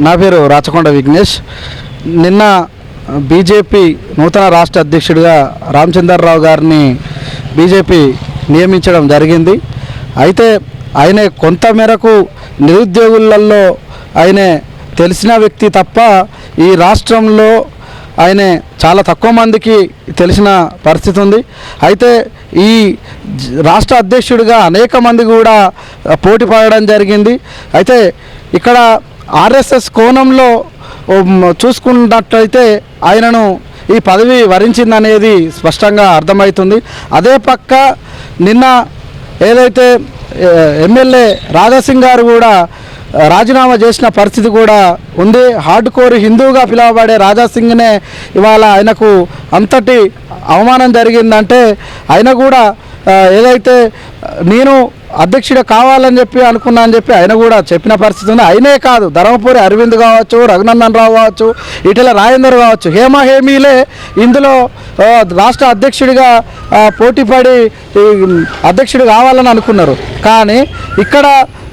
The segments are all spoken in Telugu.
నా పేరు రాచకొండ విఘ్నేష్. నిన్న బీజేపీ నూతన రాష్ట్ర అధ్యక్షుడిగా రామచంద్రరావు గారిని బీజేపీ నియమించడం జరిగింది. అయితే ఆయన కొంత మేరకు నిరుద్యోగులలో ఆయన తెలిసిన వ్యక్తి తప్ప ఈ రాష్ట్రంలో ఆయన చాలా తక్కువ మందికి తెలిసిన పరిస్థితి ఉంది. అయితే ఈ రాష్ట్ర అధ్యక్షుడిగా అనేక మంది కూడా పోటీ పడడం జరిగింది. అయితే ఇక్కడ ఆర్ఎస్ఎస్ కోణంలో చూసుకున్నట్లయితే ఆయనను ఈ పదవి వరించిందనేది స్పష్టంగా అర్థమవుతుంది. అదే పక్క నిన్న ఏదైతే ఎమ్మెల్యే రాజాసింగ్ గారు కూడా రాజీనామా చేసిన పరిస్థితి కూడా ఉంది. హార్డ్ కోర్ హిందూగా పిలువబడే రాజాసింగ్నే ఇవాళ ఆయనకు అంతటి అవమానం జరిగిందంటే ఆయన కూడా ఏదైతే నేను అధ్యక్షుడు కావాలని చెప్పి అనుకున్నా అని చెప్పి ఆయన కూడా చెప్పిన పరిస్థితి ఉంది. ఆయనే కాదు, ధర్మపురి అరవింద్ కావచ్చు, రఘునందన్ రావు కావచ్చు, ఈటెల రాజేందర్ కావచ్చు, హేమీలే ఇందులో రాష్ట్ర అధ్యక్షుడిగా పోటీపడి అధ్యక్షుడు కావాలని అనుకున్నారు. కానీ ఇక్కడ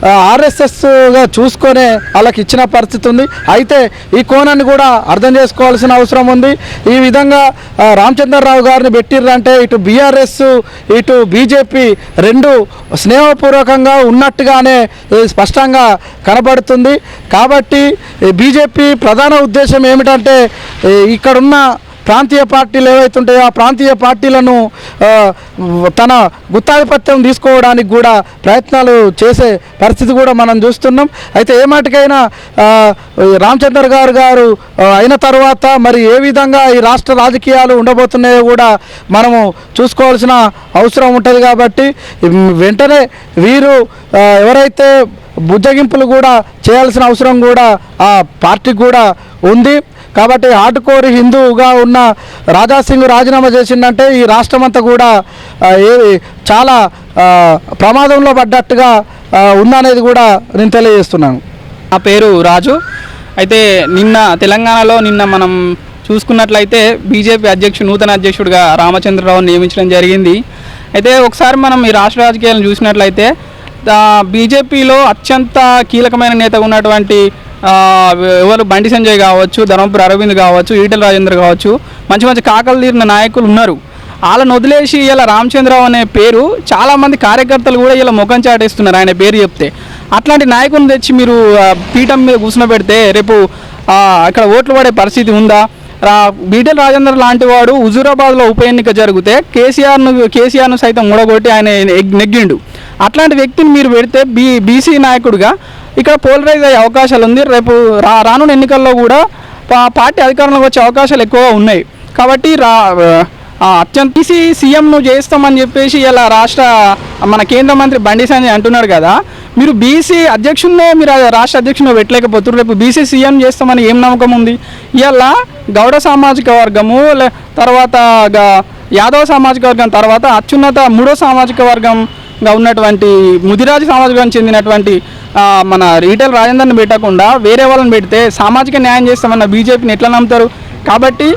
ఆర్ఎస్ఎస్గా చూసుకొనే వాళ్ళకి ఇచ్చిన పరిస్థితి ఉంది. అయితే ఈ కోణాన్ని కూడా అర్థం చేసుకోవాల్సిన అవసరం ఉంది. ఈ విధంగా రామచంద్రరావు గారిని పెట్టిర్రంటే ఇటు బీఆర్ఎస్ ఇటు బీజేపీ రెండు స్నేహపూర్వకంగా ఉన్నట్టుగానే స్పష్టంగా కనబడుతుంది. కాబట్టి బీజేపీ ప్రధాన ఉద్దేశం ఏమిటంటే ఇక్కడున్న ప్రాంతీయ పార్టీలు ఏవైతే ఉంటాయో ఆ ప్రాంతీయ పార్టీలను తన గుత్తాధిపత్యం తీసుకోవడానికి కూడా ప్రయత్నాలు చేసే పరిస్థితి కూడా మనం చూస్తున్నాం. అయితే ఏ మాటకైనా రామచంద్ర గారు అయిన తర్వాత మరి ఏ విధంగా ఈ రాష్ట్ర రాజకీయాలు ఉండబోతున్నాయో కూడా మనము చూసుకోవాల్సిన అవసరం ఉంటుంది. కాబట్టి వెంటనే వీరు ఎవరైతే బుజ్జగింపులు కూడా చేయాల్సిన అవసరం కూడా ఆ పార్టీకి కూడా ఉంది. కాబట్టి హార్డ్ కోర్ హిందూగా ఉన్న రాజాసింగ్ రాజీనామా చేసిందంటే ఈ రాష్ట్రం అంతా కూడా చాలా ప్రమాదంలో పడ్డట్టుగా ఉందనేది కూడా నేను తెలియజేస్తున్నాను. నా పేరు రాజు. అయితే నిన్న తెలంగాణలో మనం చూసుకున్నట్లయితే బీజేపీ నూతన అధ్యక్షుడిగా రామచంద్రరావుని నియమించడం జరిగింది. అయితే ఒకసారి మనం ఈ రాష్ట్ర రాజకీయాలను చూసినట్లయితే బీజేపీలో అత్యంత కీలకమైన నేత ఉన్నటువంటి ఎవరు బండి సంజయ్ కావచ్చు, ధర్మపురి అరవింద్ కావచ్చు, ఈటెల రాజేందర్ కావచ్చు, మంచి కాకలు తీరిన నాయకులు ఉన్నారు. వాళ్ళని వదిలేసి ఇలా రామచంద్రరావు అనే పేరు చాలామంది కార్యకర్తలు కూడా ఇలా ముఖం చాటేస్తున్నారు ఆయన పేరు చెప్తే. అట్లాంటి నాయకుని తెచ్చి మీరు పీఠం మీద కూర్చునబెడితే రేపు అక్కడ ఓట్లు పడే పరిస్థితి ఉందా? ఈటెల రాజేందర్ లాంటి వాడు హుజూరాబాద్లో ఉప ఎన్నిక జరిగితే కేసీఆర్ను సైతం మూడగొట్టి ఆయన నెగ్గిండు. అట్లాంటి వ్యక్తిని మీరు పెడితే బీసీ నాయకుడిగా ఇక్కడ పోలరైజ్ అయ్యే అవకాశాలు ఉంది. రేపు రానున్న ఎన్నికల్లో కూడా పార్టీ అధికారంలోకి వచ్చే అవకాశాలు ఎక్కువగా ఉన్నాయి. కాబట్టి అత్యంత బీసీ సీఎంను చేస్తామని చెప్పేసి ఇలా మన కేంద్ర మంత్రి బండి సంజయ్ అంటున్నాడు కదా, మీరు బీసీ అధ్యక్షున్నే మీరు రాష్ట్ర అధ్యక్షుని పెట్టలేకపోతున్నారు. రేపు బీసీ సీఎం చేస్తామని ఏం నమ్మకం ఉంది? ఇలా గౌడ సామాజిక వర్గము తర్వాత యాదవ సామాజిక వర్గం తర్వాత అత్యున్నత మూడో సామాజిక వర్గంగా ఉన్నటువంటి ముదిరాజు సామాజిక వర్గం చెందినటువంటి మన ఈటెల రాజేందర్ని పెట్టకుండా వేరే వాళ్ళని పెడితే సామాజిక న్యాయం చేస్తామన్న బీజేపీని ఎట్లా నమ్ముతారు? కాబట్టి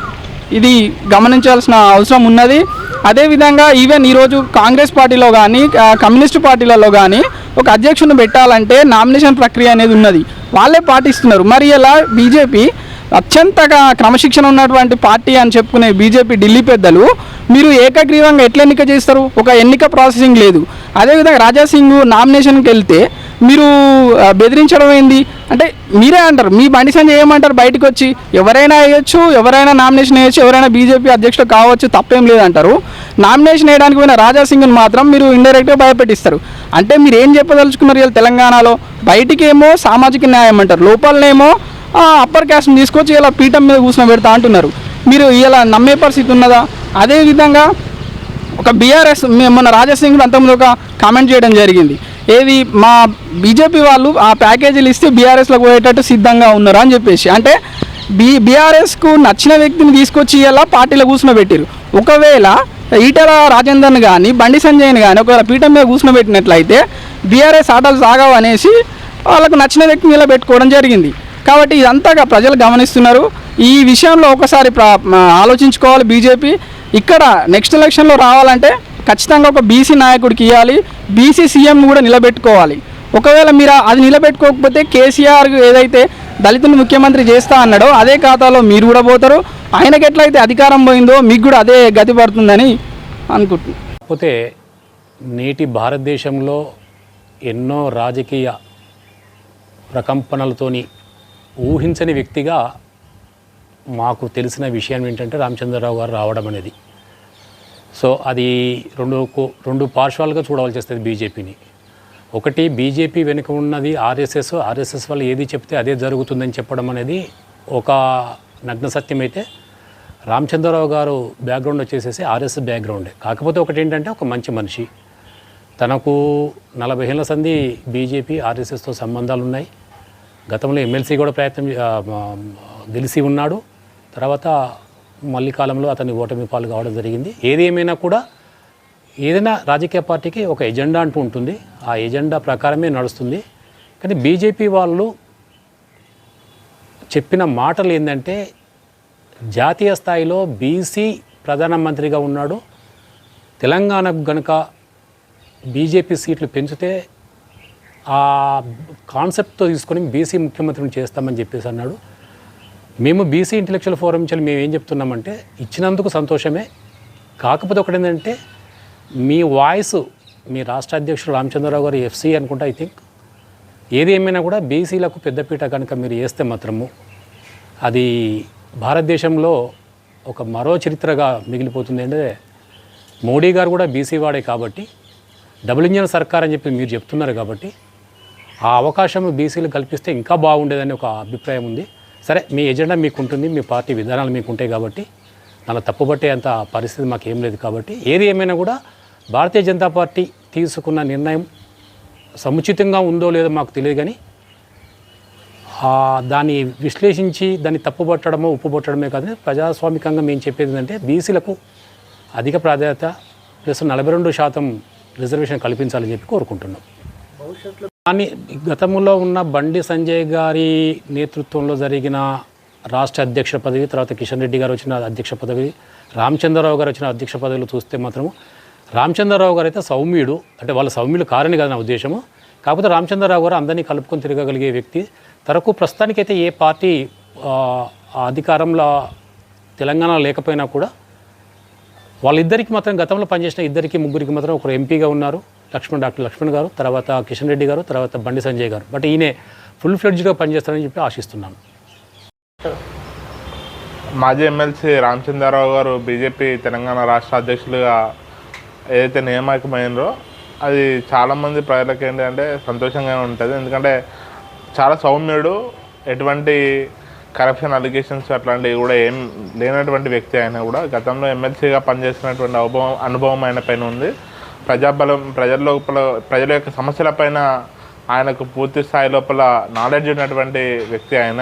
ఇది గమనించాల్సిన అవసరం ఉన్నది. అదేవిధంగా ఈవెన్ ఈరోజు కాంగ్రెస్ పార్టీలో కానీ కమ్యూనిస్టు పార్టీలలో కానీ ఒక అధ్యక్షుని పెట్టాలంటే నామినేషన్ ప్రక్రియ అనేది ఉన్నది, వాళ్ళే పాటిస్తున్నారు. మరి ఇలా బీజేపీ అత్యంతగా క్రమశిక్షణ ఉన్నటువంటి పార్టీ అని చెప్పుకునే బీజేపీ ఢిల్లీ పెద్దలు మీరు ఏకగ్రీవంగా ఎట్లా ఎన్నిక చేస్తారు? ఒక ఎన్నిక ప్రాసెసింగ్ లేదు. అదేవిధంగా రాజాసింగ్ నామినేషన్కి వెళ్తే మీరు బెదిరించడం ఏంది అంటే మీరే అంటారు, మీ బండి సంజయ్ ఏమంటారు బయటకు వచ్చి, ఎవరైనా వేయచ్చు, ఎవరైనా నామినేషన్ వేయచ్చు, ఎవరైనా బీజేపీ అధ్యక్షుడు కావచ్చు, తప్పేం లేదంటారు. నామినేషన్ వేయడానికి పోయిన రాజాసింగ్ని మాత్రం మీరు ఇండైరెక్ట్గా భయపెట్టిస్తారు. అంటే మీరు ఏం చెప్పదలుచుకున్నారు? ఇలా తెలంగాణలో బయటికేమో సామాజిక న్యాయం అంటారు, లోపలనేమో అప్పర్ క్యాస్ట్ని తీసుకొచ్చి ఇలా పీఠం మీద కూర్చొని పెడతా అంటున్నారు. మీరు ఇలా నమ్మే పరిస్థితి ఉన్నదా? అదేవిధంగా ఒక బీఆర్ఎస్ మొన్న రాజాసింగ్ అంతకుముందు ఒక కామెంట్ చేయడం జరిగింది, ఏది మా బీజేపీ వాళ్ళు ఆ ప్యాకేజీలు ఇస్తే బీఆర్ఎస్లోకి పోయేటట్టు సిద్ధంగా ఉన్నారు అని చెప్పేసి. అంటే బీఆర్ఎస్కు నచ్చిన వ్యక్తిని తీసుకొచ్చి ఇలా పార్టీలో కూర్చునబెట్టారు. ఒకవేళ ఈటెల రాజేందర్ని కానీ బండి సంజయ్ని కానీ ఒకవేళ పీఠం మీద కూర్చునబెట్టినట్లయితే బీఆర్ఎస్ ఆటలు సాగవు అనేసి వాళ్ళకు నచ్చిన వ్యక్తిని ఇలా పెట్టుకోవడం జరిగింది. కాబట్టి ఇదంతాగా ప్రజలు గమనిస్తున్నారు. ఈ విషయంలో ఒకసారి ఆలోచించుకోవాలి బీజేపీ. ఇక్కడ నెక్స్ట్ ఎలక్షన్లో రావాలంటే ఖచ్చితంగా ఒక బీసీ నాయకుడికి ఇవ్వాలి, బీసీ సీఎం కూడా నిలబెట్టుకోవాలి. ఒకవేళ మీరు అది నిలబెట్టుకోకపోతే కేసీఆర్ ఏదైతే దళితుని ముఖ్యమంత్రి చేస్తా అన్నాడో అదే ఖాతాలో మీరు కూడా పోతారు. ఆయనకి ఎట్లయితే అధికారం పోయిందో మీకు కూడా అదే గతి పడుతుందని అనుకుంటున్నాను. కాకపోతే నేటి భారతదేశంలో ఎన్నో రాజకీయ ప్రకంపనలతోని ఊహించని వ్యక్తిగా మాకు తెలిసిన విషయం ఏంటంటే రామచంద్రరావు గారు రావడం అనేది. సో అది రెండు పార్శ్వాలుగా చూడవలసి వస్తుంది బీజేపీని. ఒకటి, బీజేపీ వెనుక ఉన్నది ఆర్ఎస్ఎస్ వాళ్ళు ఏది చెప్తే అదే జరుగుతుందని చెప్పడం అనేది ఒక నగ్న సత్యం అయితే, రామచంద్రరావు గారు బ్యాక్గ్రౌండ్ వచ్చేసేసి ఆర్ఎస్ఎస్ బ్యాక్గ్రౌండే. కాకపోతే ఒకటి ఏంటంటే ఒక మంచి మనిషి, తనకు 40 ఏళ్ల సంధి బీజేపీ ఆర్ఎస్ఎస్తో సంబంధాలు ఉన్నాయి. గతంలో ఎమ్మెల్సీ కూడా గెలిచి ఉన్నాడు. తర్వాత మళ్ళీ కాలంలో అతని ఓటమి పాలు కావడం జరిగింది. ఏది ఏమైనా కూడా ఏదైనా రాజకీయ పార్టీకి ఒక ఎజెండా అంటూ ఉంటుంది, ఆ ఎజెండా ప్రకారమే నడుస్తుంది. కానీ బీజేపీ వాళ్ళు చెప్పిన మాటలు ఏంటంటే, జాతీయ స్థాయిలో బీసీ ప్రధానమంత్రిగా ఉన్నాడు, తెలంగాణకు గనుక బీజేపీ సీట్లు పెంచితే ఆ కాన్సెప్ట్తో తీసుకొని బీసీ ముఖ్యమంత్రిని చేస్తామని చెప్పేసి అన్నాడు. మేము బీసీ ఇంటెలెక్చువల్ ఫోరం నుంచి మేము ఏం చెప్తున్నామంటే, ఇచ్చినందుకు సంతోషమే, కాకపోతే ఒకటి ఏంటంటే మీ వాయిస్, మీ రాష్ట్ర అధ్యక్షుడు రామచంద్రరావు గారు ఎఫ్సీ అనుకుంటా ఐ థింక్, ఏది ఏమైనా కూడా బీసీలకు పెద్దపీట కనుక మీరు వేస్తే మాత్రము అది భారతదేశంలో ఒక మరో చరిత్రగా మిగిలిపోతుంది. అంటే మోడీ గారు కూడా బీసీ వాడే కాబట్టి, డబుల్ ఇంజన్ సర్కార్ అని చెప్పి మీరు చెప్తున్నారు కాబట్టి ఆ అవకాశం బీసీలు కల్పిస్తే ఇంకా బాగుండేదని ఒక అభిప్రాయం ఉంది. సరే, మీ ఎజెండా మీకు ఉంటుంది, మీ పార్టీ విధానాలు మీకు ఉంటాయి కాబట్టి దాన్ని తప్పుబట్టే అంత పరిస్థితి మాకు ఏం లేదు. కాబట్టి ఏది ఏమైనా కూడా భారతీయ జనతా పార్టీ తీసుకున్న నిర్ణయం సముచితంగా ఉందో లేదో మాకు తెలియదు, కానీ దాన్ని విశ్లేషించి దాన్ని తప్పుపట్టడమో ఉప్పుపట్టడమే కాదు, ప్రజాస్వామికంగా మేము చెప్పేది ఏంటంటే బీసీలకు అధిక ప్రాధాన్యత ప్లస్ 42% రిజర్వేషన్ కల్పించాలని చెప్పి కోరుకుంటున్నాం. కానీ గతంలో ఉన్న బండి సంజయ్ గారి నేతృత్వంలో జరిగిన రాష్ట్ర అధ్యక్ష పదవి, తర్వాత కిషన్ రెడ్డి గారు వచ్చిన అధ్యక్ష పదవి, రామచంద్రరావు గారు వచ్చిన అధ్యక్ష పదవిలో చూస్తే మాత్రం రామచంద్రరావు గారు అయితే సౌమ్యుడు, అంటే వాళ్ళ సౌమ్యులు కారని కదా నా ఉద్దేశము. కాకపోతే రామచంద్రరావు గారు అందరినీ కలుపుకొని తిరగగలిగే వ్యక్తి. తరకు ప్రస్తుతానికైతే ఏ పార్టీ అధికారంలో తెలంగాణ లేకపోయినా కూడా వాళ్ళిద్దరికి మాత్రం గతంలో పనిచేసిన ముగ్గురికి మాత్రం ఒకరు ఎంపీగా ఉన్నారు, డాక్టర్ లక్ష్మణ్ గారు, తర్వాత కిషన్ రెడ్డి గారు, తర్వాత బండి సంజయ్ గారు. బట్ ఈయనే ఫుల్ ఫ్లెడ్జ్గా పనిచేస్తారని చెప్పి ఆశిస్తున్నాను. మాజీ ఎమ్మెల్సీ రామచంద్రరావు గారు బీజేపీ తెలంగాణ రాష్ట్ర అధ్యక్షులుగా ఏదైతే నియామకమైనరో అది చాలామంది ప్రజలకు ఏంటంటే సంతోషంగా ఉంటుంది. ఎందుకంటే చాలా సౌమ్యుడు, ఎటువంటి కరప్షన్ అలిగేషన్స్ అట్లాంటివి కూడా ఏం లేనటువంటి వ్యక్తి అయినా కూడా గతంలో ఎమ్మెల్సీగా పనిచేసినటువంటి అనుభవం ఆయన పైన ఉంది. ప్రజల యొక్క సమస్యలపైన ఆయనకు పూర్తి స్థాయి లోపల నాలెడ్జ్ ఉన్నటువంటి వ్యక్తి ఆయన.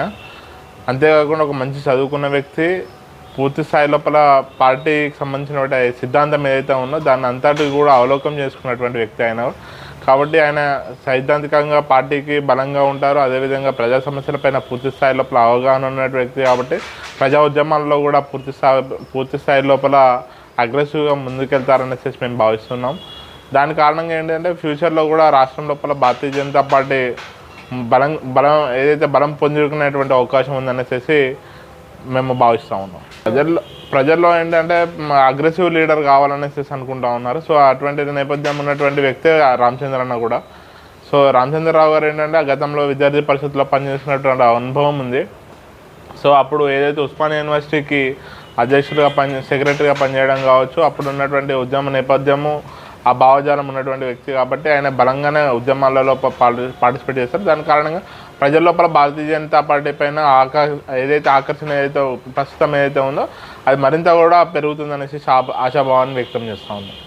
అంతేకాకుండా ఒక మంచి చదువుకున్న వ్యక్తి, పూర్తి స్థాయి లోపల పార్టీకి సంబంధించిన సిద్ధాంతం ఏదైతే ఉందో దాన్ని అంతటి కూడా అవలోకం చేసుకున్నటువంటి వ్యక్తి ఆయన. కాబట్టి ఆయన సైద్ధాంతికంగా పార్టీకి బలంగా ఉంటారు. అదేవిధంగా ప్రజా సమస్యలపైన పూర్తి స్థాయి లోపల అవగాహన ఉన్న వ్యక్తి కాబట్టి ప్రజా ఉద్యమాల్లో కూడా పూర్తి స్థాయి లోపల అగ్రెసివ్గా ముందుకెళ్తారనేసి మేము భావిస్తున్నాం. దాని కారణంగా ఏంటంటే ఫ్యూచర్లో కూడా రాష్ట్రం లోపల భారతీయ జనతా పార్టీ బలం పొందుకునేటువంటి అవకాశం ఉందనేసి మేము భావిస్తూ ఉన్నాం. ప్రజల్లో ఏంటంటే అగ్రెసివ్ లీడర్ కావాలనేసి అనుకుంటా ఉన్నారు. సో అటువంటి నేపథ్యం ఉన్నటువంటి వ్యక్తే రామచంద్రన్న కూడా. సో రామచంద్రరావు గారు ఏంటంటే గతంలో విద్యార్థి పరిషత్లో పనిచేసినటువంటి అనుభవం ఉంది. సో అప్పుడు ఏదైతే ఉస్మానియా యూనివర్సిటీకి అధ్యక్షుడిగా సెక్రటరీగా పనిచేయడం కావచ్చు, అప్పుడు ఉన్నటువంటి ఉద్యమ నేపథ్యము, ఆ భావజాలం ఉన్నటువంటి వ్యక్తి కాబట్టి ఆయన బలంగానే ఉద్యమాలలో పార్టిసిపేట్ చేస్తారు. దాని కారణంగా ప్రజల లోపల భారతీయ జనతా పార్టీ పైన ఆకర్షణ ప్రస్తుతం ఏదైతే ఉందో అది మరింత కూడా పెరుగుతుందనేసి ఆశాభావాన్ని వ్యక్తం చేస్తూ ఉన్నాం.